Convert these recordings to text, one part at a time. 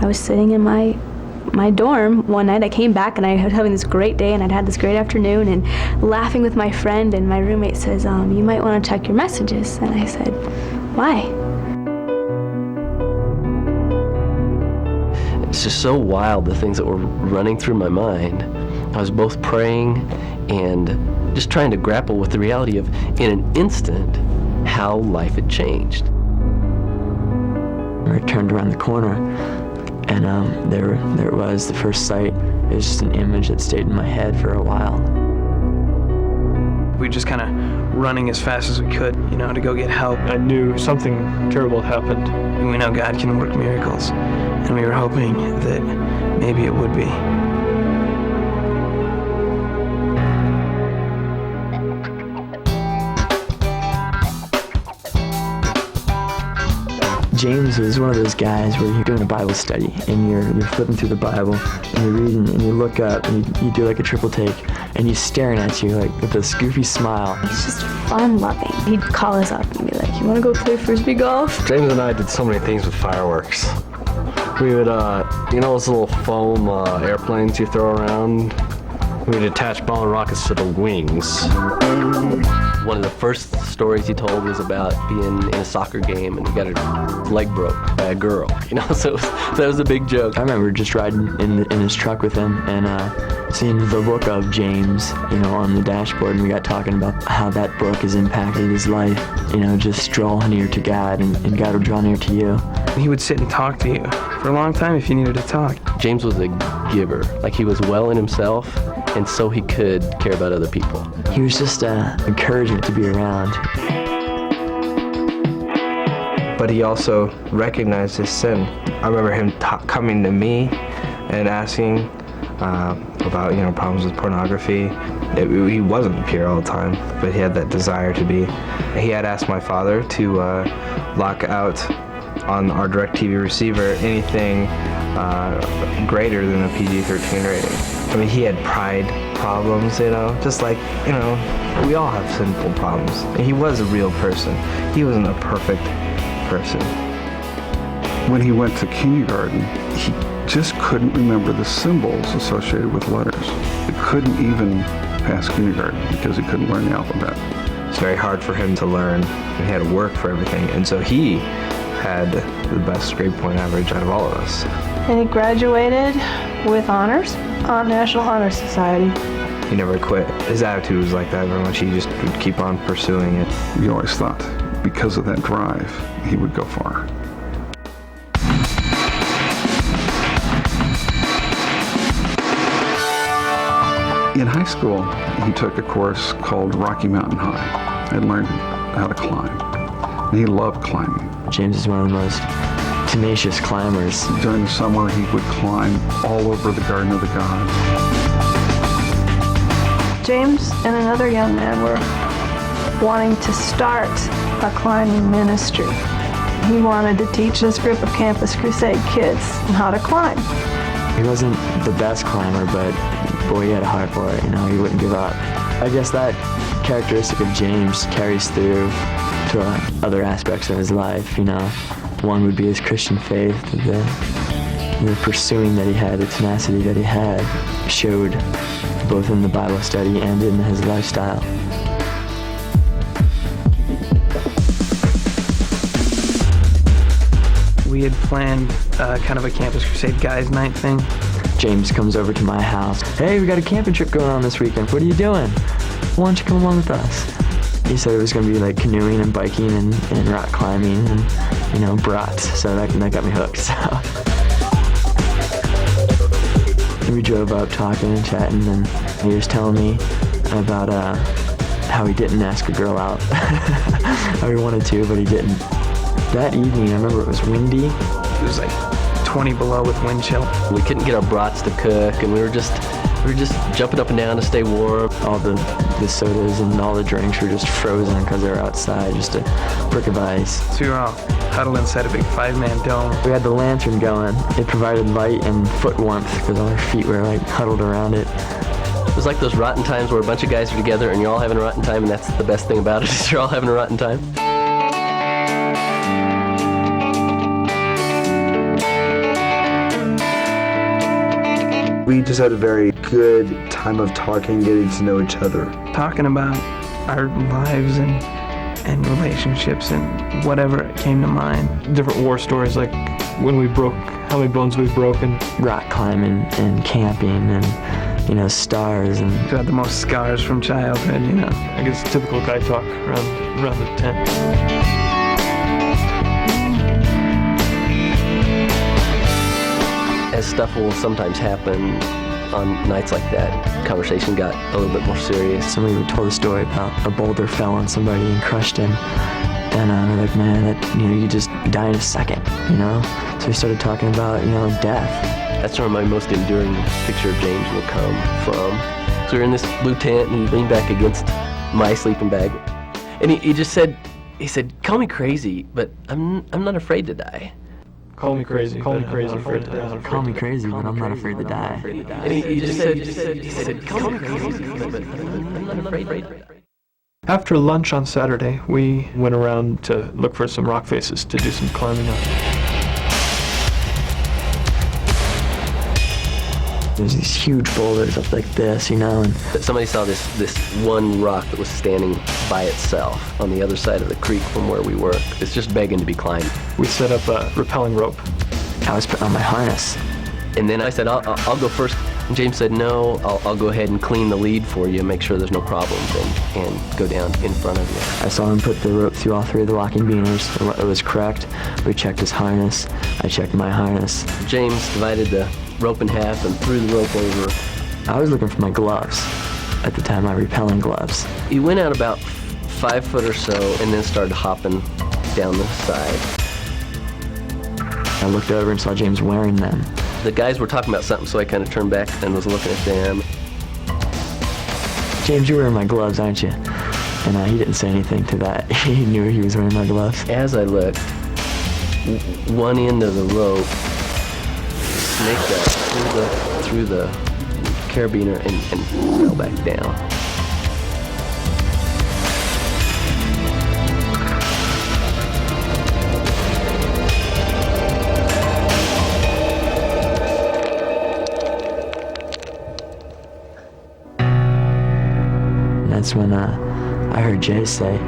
I was sitting in my dorm one night. I came back and I was having this great day and I'd had this great afternoon and laughing with my friend, and my roommate says, you might want to check your messages. And I said, why? It's just so wild, the things that were running through my mind. I was both praying and just trying to grapple with the reality of, in an instant, how life had changed. I turned around the corner, and there it was, the first sight. It was just an image that stayed in my head for a while. We just kind of running as fast as we could, to go get help. I knew something terrible had happened. And we know God can work miracles, and we were hoping that maybe it would be. James was one of those guys where you're doing a Bible study and you're flipping through the Bible and you're reading and you look up and you do like a triple take and he's staring at you like with this goofy smile. He's just fun-loving. He'd call us up and be like, you want to go play Frisbee golf? James and I did so many things with fireworks. We would, those little foam airplanes you throw around? We'd attach ball and rockets to the wings. One of the first stories he told was about being in a soccer game and he got his leg broke by a girl, so that was a big joke. I remember just riding in his truck with him and seeing the book of James, on the dashboard, and we got talking about how that book has impacted his life. Just draw near to God and God will draw near to you. He would sit and talk to you for a long time if you needed to talk. James was a giver. Like, he was well in himself, and so he could care about other people. He was just encouraging to be around. But he also recognized his sin. I remember him coming to me and asking about problems with pornography. He wasn't pure all the time, but he had that desire to be. He had asked my father to lock out on our DirecTV receiver anything greater than a PG-13 rating. I mean, he had pride problems, just like, we all have sinful problems. And he was a real person. He wasn't a perfect person. When he went to kindergarten, he just couldn't remember the symbols associated with letters. He couldn't even pass kindergarten because he couldn't learn the alphabet. It's very hard for him to learn, and he had to work for everything. And so he had the best grade point average out of all of us. And he graduated with honors on National Honor Society. He never quit. His attitude was like that very much. He just would keep on pursuing it. We always thought because of that drive, he would go far. In high school, he took a course called Rocky Mountain High and learned how to climb. And he loved climbing. James is one of the most tenacious climbers. During the summer, he would climb all over the Garden of the Gods. James and another young man were wanting to start a climbing ministry. He wanted to teach this group of Campus Crusade kids how to climb. He wasn't the best climber, but boy, he had a heart for it. He wouldn't give up. I guess that characteristic of James carries through to other aspects of his life. One would be his Christian faith. The pursuing that he had, the tenacity that he had, showed both in the Bible study and in his lifestyle. We had planned kind of a Campus Crusade guys night thing. James comes over to my house. Hey, we got a camping trip going on this weekend. What are you doing? Why don't you come along with us? He said it was going to be like canoeing and biking and rock climbing and, brats. So that got me hooked. So we drove up talking and chatting, and he was telling me about how he didn't ask a girl out. How he wanted to, but he didn't. That evening, I remember it was windy. It was like 20 below with wind chill. We couldn't get our brats to cook, and we were just jumping up and down to stay warm. All the sodas and all the drinks were just frozen because they were outside, just a brick of ice. So we were all huddled inside a big 5-man dome. We had the lantern going. It provided light and foot warmth because all our feet were like huddled around it. It was like those rotten times where a bunch of guys are together and you're all having a rotten time, and that's the best thing about it, is you're all having a rotten time. We just had a very good time of talking, getting to know each other. Talking about our lives and relationships and whatever came to mind. Different war stories, like when we broke, how many bones we've broken. Rock climbing and camping and, you know, stars and... Who had the most scars from childhood, you know. I guess typical guy talk around the tent. As stuff will sometimes happen on nights like that, conversation got a little bit more serious. Somebody told a story about a boulder fell on somebody and crushed him. And we're like, man, that, you know, you just die in a second, you know? So we started talking about, you know, death. That's where my most enduring picture of James will come from. So we're in this blue tent and he leaned back against my sleeping bag. And he just said, call me crazy, but I'm not afraid to die. Call me crazy. Call me crazy. Call me crazy, but I'm not afraid to die. And he just said, call me crazy, but I'm not afraid to die. After lunch on Saturday, we went around to look for some rock faces to do some climbing on. There's these huge boulders up like this, you know, and Somebody saw this one rock that was standing by itself on the other side of the creek from where we were. It's just begging to be climbed. We set up a rappelling rope. I was putting on my harness. And then I said, I'll go first. And James said, no, I'll go ahead and clean the lead for you, make sure there's no problems, and go down in front of you. I saw him put the rope through all three of the locking beaners. It was correct. We checked his harness. I checked my harness. James divided the rope in half and threw the rope over. I was looking for my gloves. At the time, my rappelling gloves. He went out about 5 foot or so and then started hopping down the side. I looked over and saw James wearing them. The guys were talking about something, so I kind of turned back and was looking at them. James, you're wearing my gloves, aren't you? And he didn't say anything to that. He knew he was wearing my gloves. As I looked, one end of the rope snaked up through the carabiner and fell back down. That's when I heard Jay say,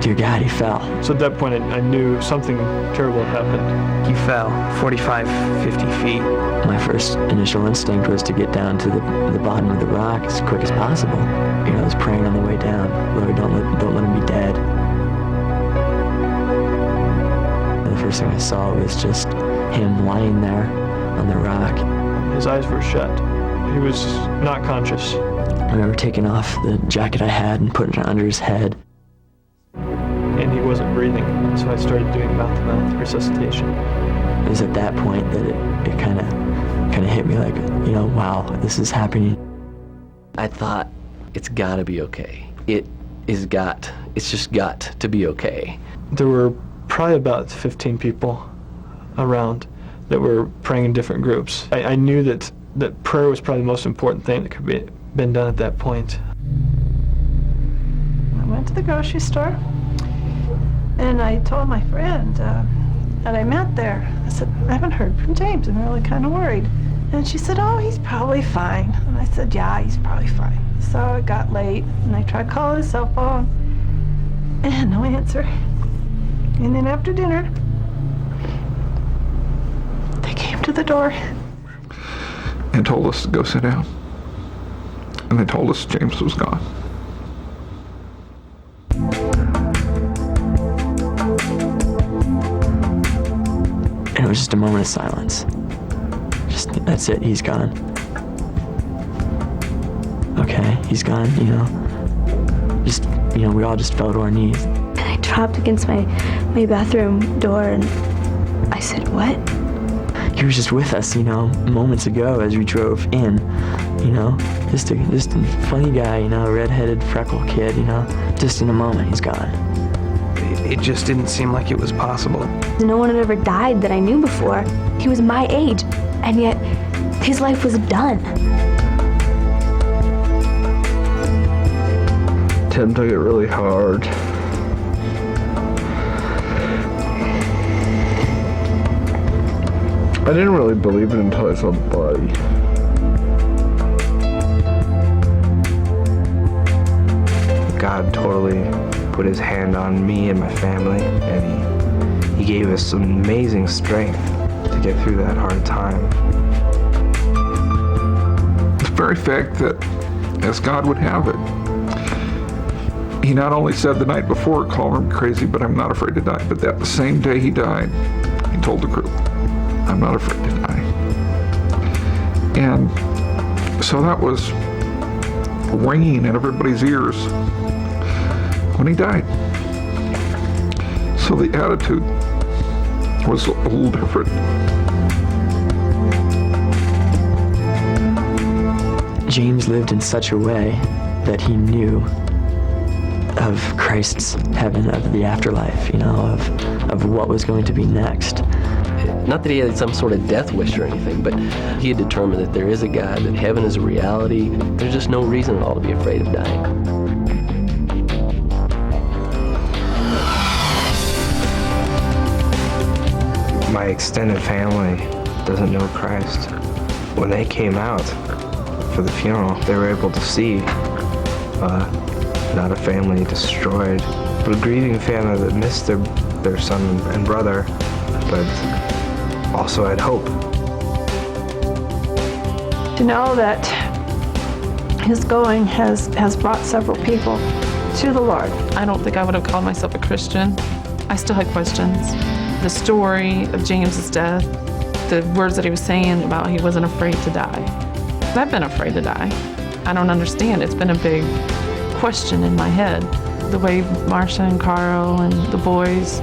"Dear God, he fell." So at that point, I knew something terrible had happened. He fell 45, 50 feet. My first initial instinct was to get down to the bottom of the rock as quick as possible. You know, I was praying on the way down, Lord, don't let him be dead. And the first thing I saw was just him lying there on the rock. His eyes were shut. He was not conscious. I remember taking off the jacket I had and putting it under his head. And he wasn't breathing, so I started doing mouth-to-mouth resuscitation. It was at that point that it kind of hit me like, you know, wow, this is happening. I thought, it's gotta be okay. It's just got to be okay. There were probably about 15 people around that were praying in different groups. I knew that prayer was probably the most important thing that could be been done at that point. I went to the grocery store and I told my friend that I met there. I said, I haven't heard from James. I'm really kind of worried. And she said, oh, he's probably fine. And I said, yeah, he's probably fine. So it got late and I tried calling his cell phone and no answer. And then after dinner, they came to the door and told us to go sit down. And they told us James was gone. And it was just a moment of silence. Just, that's it, he's gone. Okay, he's gone, you know. Just, you know, we all just fell to our knees. And I dropped against my bathroom door and I said, what? He was just with us, you know, moments ago as we drove in, you know. Just a funny guy, you know, redheaded freckle kid, you know. Just in a moment, he's gone. It just didn't seem like it was possible. No one had ever died that I knew before. He was my age, and yet his life was done. Tim took it really hard. I didn't really believe it until I saw the body. God totally put his hand on me and my family, and he gave us some amazing strength to get through that hard time. The very fact that, as God would have it, he not only said the night before, call him crazy, but I'm not afraid to die, but that the same day he died, he told the group, I'm not afraid to die. And so that was ringing in everybody's ears when he died. So the attitude was a little different. James lived in such a way that he knew of Christ's heaven, of the afterlife, of what was going to be next. Not that he had some sort of death wish or anything, but he had determined that there is a God, that heaven is a reality. There's just no reason at all to be afraid of dying. My extended family doesn't know Christ. When they came out for the funeral, they were able to see not a family destroyed, but a grieving family that missed their son and brother, but also had hope. To know that his going has brought several people to the Lord. I don't think I would have called myself a Christian. I still had questions. The story of James's death, the words that he was saying about he wasn't afraid to die. I've been afraid to die. I don't understand. It's been a big question in my head. The way Marcia and Carl and the boys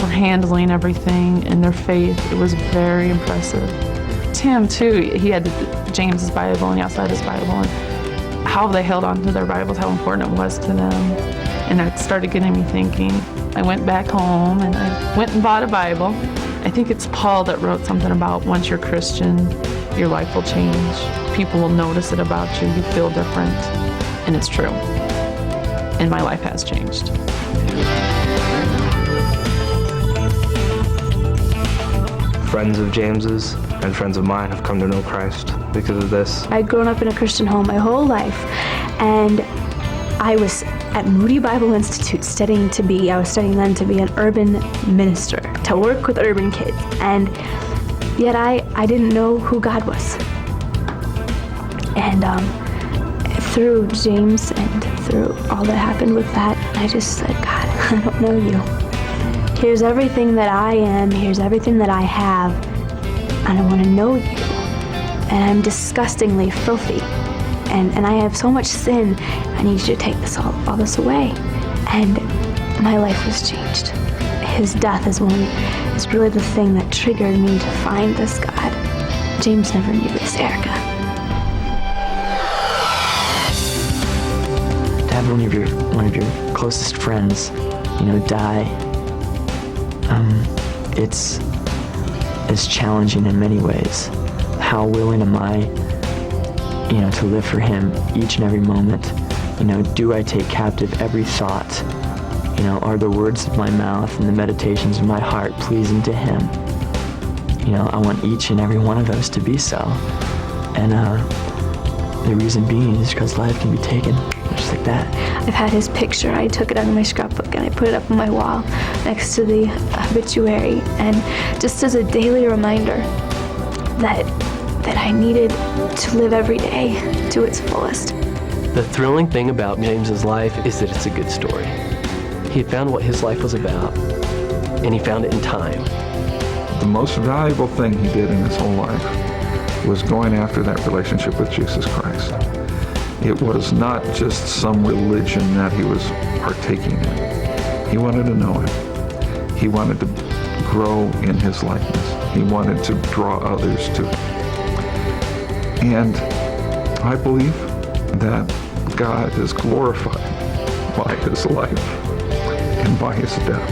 were handling everything and their faith, it was very impressive. Tim, too, he had James's Bible and he also had his Bible, and how they held on to their Bibles, how important it was to them. And that started getting me thinking. I went back home and I went and bought a Bible. I think it's Paul that wrote something about once you're Christian, your life will change. People will notice it about you. You feel different. And it's true. And my life has changed. Friends of James's and friends of mine have come to know Christ because of this. I'd grown up in a Christian home my whole life, and I was at Moody Bible Institute studying then to be an urban minister, to work with urban kids, and yet I didn't know who God was. And through James and through all that happened with that, I just said, God, I don't know you. Here's everything that I am, here's everything that I have, and I want to know you. And I'm disgustingly filthy. And I have so much sin. I need you to take all this away. And my life was changed. His death is really the thing that triggered me to find this God. James never knew this, Erica. To have one of your closest friends, die, it's challenging in many ways. How willing am I, to live for him each and every moment? Do I take captive every thought? Are the words of my mouth and the meditations of my heart pleasing to him? I want each and every one of those to be so. And the reason being is because life can be taken just like that. I've had his picture. I took it out of my scrapbook and I put it up on my wall next to the obituary, and just as a daily reminder that I needed to live every day to its fullest. The thrilling thing about James's life is that it's a good story. He had found what his life was about, and he found it in time. The most valuable thing he did in his whole life was going after that relationship with Jesus Christ. It was not just some religion that he was partaking in. He wanted to know him. He wanted to grow in his likeness. He wanted to draw others to him. And I believe that God is glorified by his life and by his death.